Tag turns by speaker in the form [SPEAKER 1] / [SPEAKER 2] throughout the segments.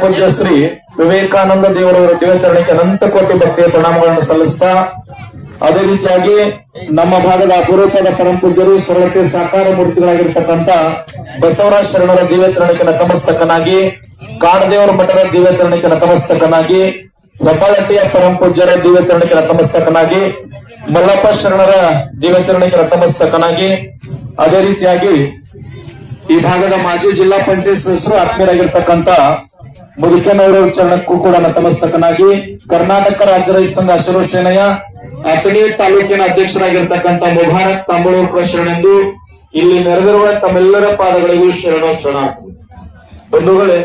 [SPEAKER 1] ಪೂಜ್ಯ ಶ್ರೀ ವಿವೇಕಾನಂದ ದೇವರವರ ದಿವಚರಣೆಗೆ ಅನಂತ ಕೋಟಿ ಭಕ್ತಿಯ ಪ್ರಣಾಮಗಳನ್ನು ಸಲ್ಲಿಸ್ತಾ ಅದೇ ರೀತಿಯಾಗಿ ನಮ್ಮ ಭಾಗದ ಅಪರೂಪದ ಪರಮ ಪೂಜ್ಯರು ಸರಳತೆ ಸಾಕಾರ ಮೂರ್ತಿಗಳಾಗಿರ್ತಕ್ಕಂಥ ಬಸವರಾಜ ಶರಣರ ದಿವ್ಯಚರಣೆಗೆ ನತಮಸ್ತಕನಾಗಿ ಕಾಡದೇವರ ಮಠದ ದಿವ್ಯಚರಣೆಗೆ ನತಮಸ್ತಕನಾಗಿ ಹೆಬ್ಬಾಳಟ್ಟಿಯ ಪರಮ ಪೂಜ್ಯರ ದಿವ್ಯಚರಣೆಗೆ ನತಮಸ್ತಕನಾಗಿ ಮಲ್ಲಪ್ಪ ಶರಣರ ದಿವ್ಯಚರಣೆಗೆ ನತಮಸ್ತಕನಾಗಿ ಅದೇ ರೀತಿಯಾಗಿ ಈ ಭಾಗದ ಮಾಜಿ ಜಿಲ್ಲಾ ಪಂಚಾಯತ್ ಸದಸ್ಯರು ಆತ್ಮೀಯರಾಗಿರ್ತಕ್ಕಂಥ ಮುದುಕೇನವರ ಚರಣಕ್ಕೂ ಕೂಡ ನತಮಸ್ತಕನಾಗಿ ಕರ್ನಾಟಕ ರಾಜ್ಯ ರೈತ ಸಂಘ ಹಸಿರು ಸೇನೆಯ ಅಥಣಿ ತಾಲೂಕಿನ ಅಧ್ಯಕ್ಷರಾಗಿರ್ತಕ್ಕಂಥ ಮುಬಾರಕ್ ತಾಂಬಳೂರು ಶರಣೆಂದು ಇಲ್ಲಿ ನೆರೆದಿರುವ ತಮ್ಮೆಲ್ಲರ ಪಾದಗಳಿಗೂ ಶರಣ ಬಂಧುಗಳೇ,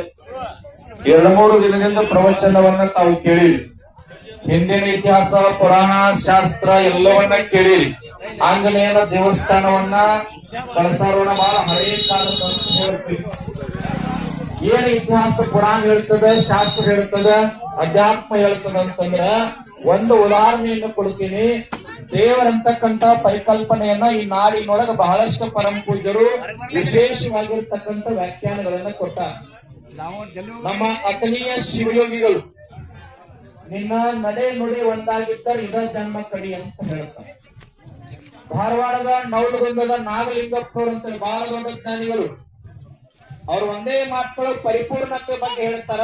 [SPEAKER 1] 2-3 ದಿನದಿಂದ ಪ್ರವಚನವನ್ನ ತಾವು ಕೇಳಿರಿ. ಹಿಂದಿನ ಇತಿಹಾಸ, ಪುರಾಣ, ಶಾಸ್ತ್ರ ಎಲ್ಲವನ್ನ ಕೇಳಿರಿ. ಆಂಜನೇಯನ ದೇವಸ್ಥಾನವನ್ನ ಕಳಸಾರೋಣ ಬಹಳ ಹಳೆಯ ಕಾಲದ ಏನ್ ಇತಿಹಾಸ ಪುರಾಣ ಹೇಳ್ತದ, ಶಾಸ್ತ್ರ ಹೇಳ್ತದ, ಅಧ್ಯಾತ್ಮ ಹೇಳ್ತದ ಅಂತಂದ್ರ ಒಂದು ಉದಾಹರಣೆಯನ್ನು ಕೊಡ್ತೀನಿ. ದೇವರಂತಕ್ಕಂತ ಪರಿಕಲ್ಪನೆಯನ್ನ ಈ ನಾಡಿನೊಳಗ ಬಹಳಷ್ಟು ಪರಮ ಪೂಜ್ಯರು ವಿಶೇಷವಾಗಿರ್ತಕ್ಕಂಥ ವ್ಯಾಖ್ಯಾನಗಳನ್ನ ಕೊಟ್ಟಾರ. ನಮ್ಮ ಅಥಣಿಯ ಶಿವಯೋಗಿಗಳು ನಿನ್ನ ನಡೆ ನುಡಿ ಒಂದಾಗಿದ್ದರೆ ಇದ ಜನ್ಮ ಕಡಿ ಅಂತ ಹೇಳ್ತಾರೆ. ಧಾರವಾಡದ ನವಲಗುಂದದ ನಾಗಲಿಂಗಪ್ಪರು ಅಂತ ಬಹಳ ದೊಡ್ಡ ಜ್ಞಾನಿಗಳು, ಅವ್ರು ಒಂದೇ ಮಾತುಗಳು ಪರಿಪೂರ್ಣತೆ ಬಗ್ಗೆ ಹೇಳ್ತಾರ.